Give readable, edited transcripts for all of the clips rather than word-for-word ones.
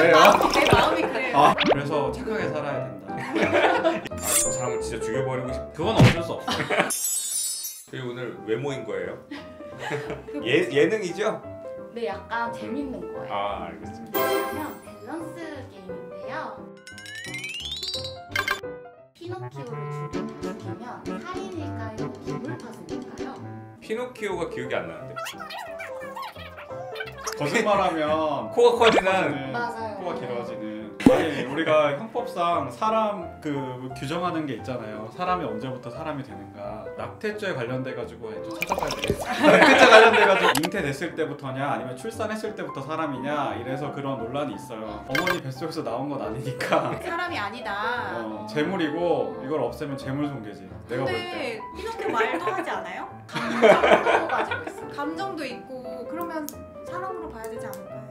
왜요? 내 마음이 그래요. 아, 그래서 착하게 살아야 된다. 저 사람은 진짜 죽여버리고 싶. 그건 어쩔 수 없어. 저희 오늘 왜 모인 거예요? 예능이죠? 네, 약간 재밌는 거예요. 아, 알겠습니다. 그러면 밸런스 게임인데요. 피노키오를 죽이면 살인일까요? 기물파손일까요? 피노키오가 기억이 안 나는데. 거짓말하면 코가 커지는. 맞아요. 코가 길어지는. 아니, 우리가 형법상 사람 규정하는 게 있잖아요. 사람이 언제부터 사람이 되는가. 낙태죄 관련돼 가지고 좀 찾아봐야 되겠어. 낙태죄 관련돼 가지고 잉태됐을 때부터냐 아니면 출산했을 때부터 사람이냐 이래서 그런 논란이 있어요. 어머니 뱃속에서 나온 건 아니니까. 사람이 아니다. 재물이고 이걸 없애면 재물 손괴지. 내가 볼 때. 근데 피노키오 말도 하지 않아요? 감정도 가지고 있어요. 감정도 있고 그러면 사람으로 봐야 되지 않을까요?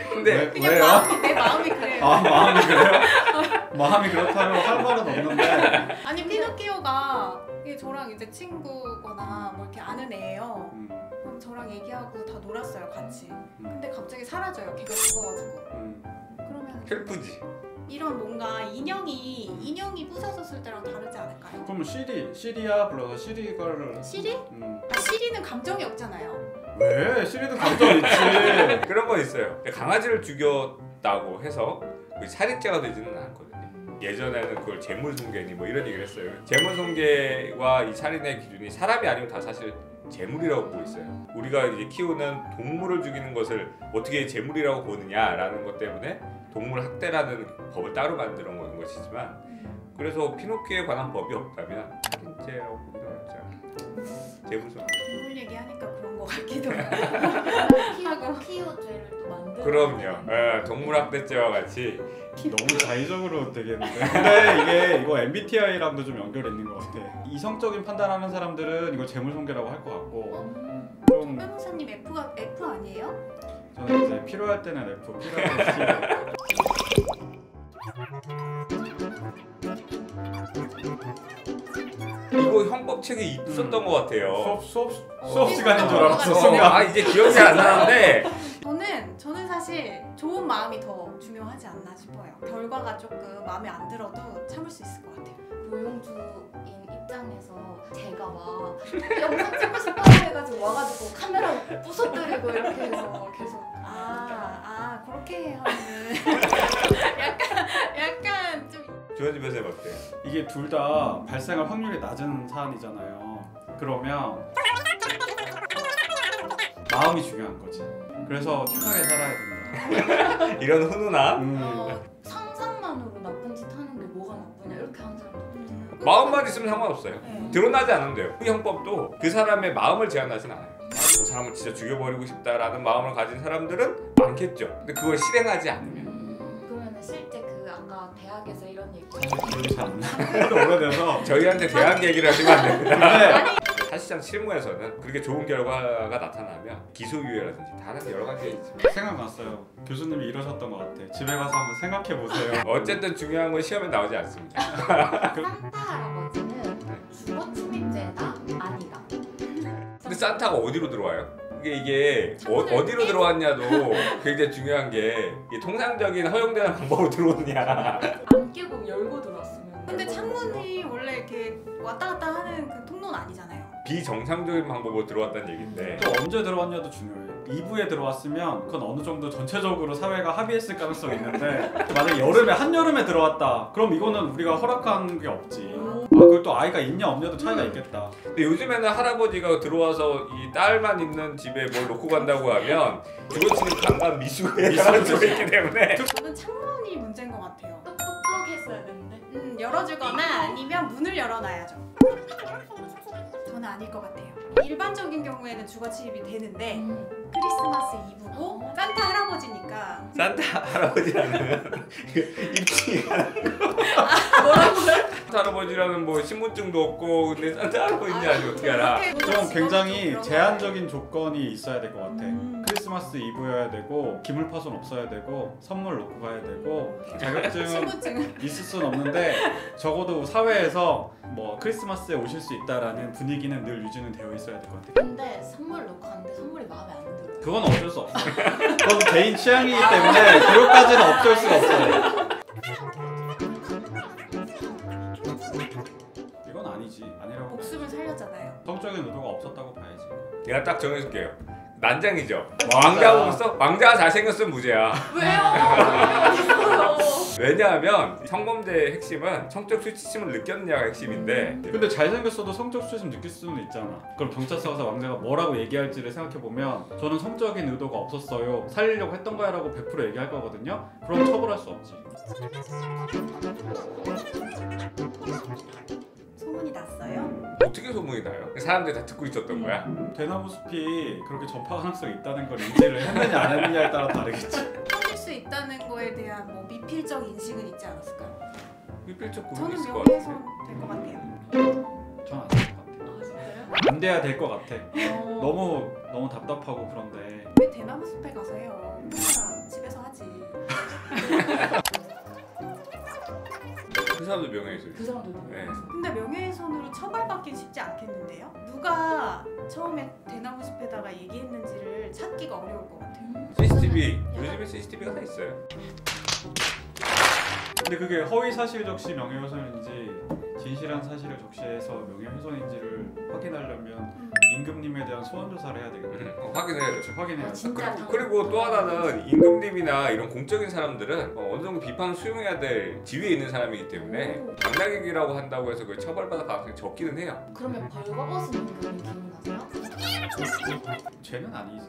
근데 그냥 왜요? 내 마음이 그래요. 아, 마음이 그래요? 마음이 그렇다면 할 말은 없는데. 아니 피노키오가 이게 저랑 이제 친구거나 뭐 이렇게 아는 애예요. 그럼 저랑 얘기하고 다 놀았어요 같이. 근데 갑자기 사라져요. 걔가 죽어가지고. 그러면 슬프지. 이런 뭔가 인형이 부서졌을 때랑 다르지 않을까요? 그럼 시리야 불러서 시리걸. 시리? 아, 시리는 감정이 없잖아요. 왜? 시리도 감정 있지. 그런 거 있어요. 강아지를 죽였다고 해서 살인죄가 되지는 않거든요. 예전에는 그걸 재물손괴니 뭐 이런 얘기를 했어요. 재물손괴와 이 살인의 기준이 사람이 아니면 다 사실 재물이라고 보고 있어요. 우리가 이제 키우는 동물을 죽이는 것을 어떻게 재물이라고 보느냐라는 것 때문에 동물 학대라는 법을 따로 만들어 놓은 것이지만, 그래서 피노키오에 관한 법이 없다면 살인죄라고 보기는 어렵지 않아요. 재물손괴. 동물 얘기하니까 그런 거 같기도 하고. 피노키오죄를 또 만들어. 그럼요. 동물학대죄와 같이. 너무 자의적으로 되겠는데. 근데 이거 MBTI랑도 좀 연결이 있는 것 같아. 이성적인 판단하는 사람들은 이거 재물손괴라고 할 것 같고, 좀 변호사님 F 아니에요? 저는 이제 필요할 때는 F, 필요할 때는 C. 이거 형법책에 있었던 것 같아요. 수업 시간인 줄 알았어. 순간. 아, 이제 기억이 안 나는데. 저는 사실 좋은 마음이 더 중요하지 않나 싶어요. 결과가 조금 마음에 안 들어도 참을 수 있을 것 같아요. 노용주인 입장에서 제가 막 영상 찍고 싶다고 해가지고 와가지고 카메라 부숴뜨리고 이렇게 해서 계속 그렇게 하면은 약간 좀 주원 집에서 해봤대요. 이게 둘 다 발생할 확률이 낮은 사안이잖아요. 그러면 마음이 중요한 거지. 그래서 착하게 살아야 된다. 이런 훈훈함. 상상만으로 나쁜 짓 하는 게 뭐가 나쁘냐 이렇게 하는 사람도 있잖아요. 마음만 있으면 상관없어요. 네. 드러나지 않으면 돼요. 그 형법도 그 사람의 마음을 제한하진 않아요. 저 사람을 진짜 죽여버리고 싶다라는 마음을 가진 사람들은 많겠죠. 근데 그걸 실행하지 않으면. 그러면 실제 아까 대학에서 이런 얘기 기억이 잘 안 나. 오래돼서. 저희한테 대학 얘기를 하시면 안 됩니다. 근데 사실상 실무에서는 그렇게 좋은 결과가 나타나면 기소유예라든지 다른 여러 가지가 있죠. 생각났어요. 교수님이 이러셨던 것 같아. 집에 가서 한번 생각해 보세요. 어쨌든 중요한 건 시험에 나오지 않습니다. 산타 할아버지는 주거 침입죄다 아니다. 근데 산타가 어디로 들어와요? 이게 창문을 어디로 깨고? 들어왔냐도 굉장히 중요한 게 이게 통상적인 허용되는 방법으로 들어오느냐. 안 깨고 열고 들어왔으면. 근데 창문이 원래 이렇게 왔다 갔다 하는 그 통로는 아니잖아요. 비정상적인 방법으로 들어왔다는 얘기인데 또 언제 들어왔냐도 중요해. 2부에 들어왔으면 그건 어느 정도 전체적으로 사회가 합의했을 가능성이 있는데, 만약에 한여름에 들어왔다. 그럼 이거는 우리가 허락한 게 없지. 그걸 또 아이가 있냐 없냐도 차이가 있겠다. 근데 요즘에는 할아버지가 들어와서 이 딸만 있는 집에 뭘 놓고 간다고 하면 주거침입 강간 미수가 있기 때문에 저는 창문이 문제인 것 같아요. 똑똑했어야 되는데. 열어주거나 아니면 문을 열어놔야죠. 저는 아닐 것 같아요. 일반적인 경우에는 주거 침입이 되는데 크리스마스 이브고 산타 할아버지니까. 산타 할아버지라는 입증이 가는 거. 뭐라고요? 산타 할아버지라는 뭐 신분증도 없고 근데 산타 할아버지인지 아직 어떻게 알아? 좀 굉장히 제한적인 조건이 있어야 될 것 같아. 크리스마스 이브여야 되고, 기물 파손 없어야 되고, 선물 놓고 가야 되고, 자격증은 신분증은 있을 순 없는데 적어도 사회에서 뭐 크리스마스에 오실 수 있다라는 분위기는 늘 유지는 되어 있어야 될 것 같아. 근데 선물 놓고 갔는데 선물이 마음에 안 들어. 그건 어쩔 수 없어. 그건 개인 취향이기 때문에 그것까지는 어쩔 수가 없어요. 이건 아니지. 아니라고. 목숨을 살렸잖아요. 성적인 의도가 없었다고 봐야지. 내가 딱 정해줄게요. 난장이죠. 왕자. 왕자 보았어? 왕자가 잘생겼으면 무죄야. 왜요? 왜냐하면 성범죄의 핵심은 성적 수치심을 느꼈느냐가 핵심인데 근데 잘생겼어도 성적 수치심 느낄 수는 있잖아. 그럼 경찰서 가서 왕자가 뭐라고 얘기할지를 생각해보면 저는 성적인 의도가 없었어요. 살리려고 했던 거야 라고 100% 얘기할 거거든요. 그럼 처벌할 수 없지. 소문이 났어요? 어떻게 소문이 나요? 사람들이 다 듣고 있었던 거야? 대나무 숲이 그렇게 전파 가능성이 있다는 걸 인지를 했느냐 안 했느냐에 따라 다르겠지. 터질 수 있다는 거에 대한 뭐 미필적 인식은 있지 않았을까요? 미필적 구분이 저는 있을 것 같아. 명예훼손 될 것 같아요. 전 안 될 것 같아. 아 진짜요? 안 돼야 될 것 같아. 어. 너무 답답하고 그런데. 왜 대나무 숲에 가서 해요? 혼자 집에서 하지. 그 사람도 명예훼손. 그 사람도 네. 근데 명예훼손으로 처벌받긴 쉽지 않겠는데요? 누가 처음에 대나무 숲에다가 얘기했는지를 찾기가 어려울 것 같아요. CCTV 요즘에 CCTV가 다 있어요. 근데 그게 허위 사실 적시 명예훼손인지 진실한 사실을 적시해서 명예훼손인지를 확인하려면 임금님에 대한 소환 조사를 해야 되겠네. 확인해야 돼. 그렇죠, 확인해야 돼. 진짜 그리고 또 하나는 임금님이나 이런 공적인 사람들은 어느 정도 비판을 수용해야 될 지위에 있는 사람이기 때문에 당나귀라고 한다고 해서 그 처벌받을 가능성이 적기는 해요. 그러면 벌거벗은 임금님 기억나세요? 죄는 아니지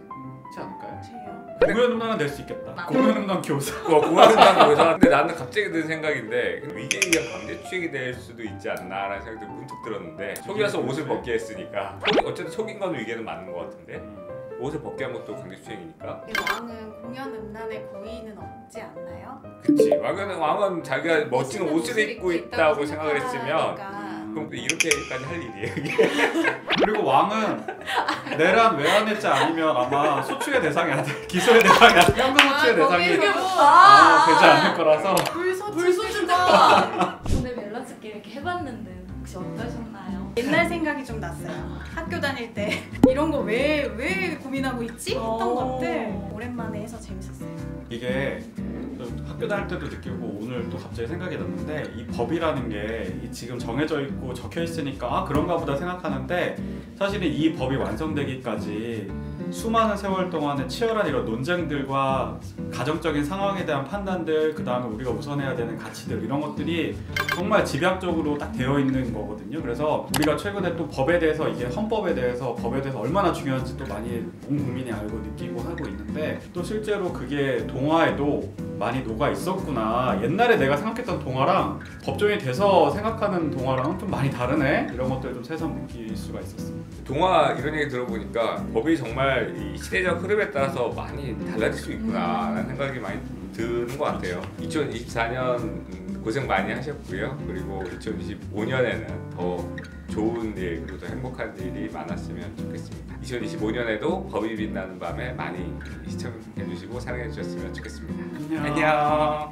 않을까요? 죄요. 공연음란은 낼 수 있겠다. 맞아. 공연음란 교사. 공화당당 교사. 근데 나는 갑자기 든 생각인데 위계에 의한 강제추행이 될 수도 있지 않나라는 생각도 문득 들었는데 속이라서 옷을 벗게 했으니까 어쨌든 속인 건 위계는 맞는 것 같은데 옷을 벗게 한 것도 강제추행이니까. 왕은 공연 음란의 고의는 없지 않나요? 그치. 왕은 자기가 멋진 옷을 입고 있다고 생각을 했으면 생각하니까. 그럼 이렇게까지 할 일이에요 이게. 그리고 왕은 내란 외환해죄 아니면 아마 소추의 대상이 안 돼. 기소의 대상이 안 돼. 현금 소추의 대상이 되지 않을 거라서. 불소주다. 오늘 밸런스게임 이렇게 해봤는데 혹시 어떠셨나요? 옛날 생각이 좀 났어요. 학교 다닐 때 이런 거 왜 고민하고 있지? 했던 것들 오랜만에 해서 재밌었어요. 이게 학교 다닐 때도 느끼고 오늘 또 갑자기 생각이 났는데 이 법이라는 게 지금 정해져 있고 적혀 있으니까 아 그런가 보다 생각하는데 사실은 이 법이 완성되기까지 수많은 세월 동안의 치열한 이런 논쟁들과 가정적인 상황에 대한 판단들, 그 다음에 우리가 우선해야 되는 가치들, 이런 것들이 정말 집약적으로 딱 되어 있는 거거든요. 그래서 우리가 최근에 또 법에 대해서, 이게 헌법에 대해서, 법에 대해서 얼마나 중요한지 또 많이 온 국민이 알고 느끼고 하고 있는데, 또 실제로 그게 동화에도 많이 녹아 있었구나. 옛날에 내가 생각했던 동화랑 법정이 돼서 생각하는 동화랑은 좀 많이 다르네, 이런 것들 좀 새삼 느낄 수가 있었어요. 동화 이런 얘기 들어보니까 법이 정말 이 시대적 흐름에 따라서 많이 달라질 수 있구나라는 생각이 많이 드는 것 같아요. 2024년 고생 많이 하셨고요. 그리고 2025년에는 더 좋은 일, 그리고 더 행복한 일이 많았으면 좋겠습니다. 2025년에도 법이 빛나는 밤에 많이 시청해주시고 사랑해주셨으면 좋겠습니다. 안녕.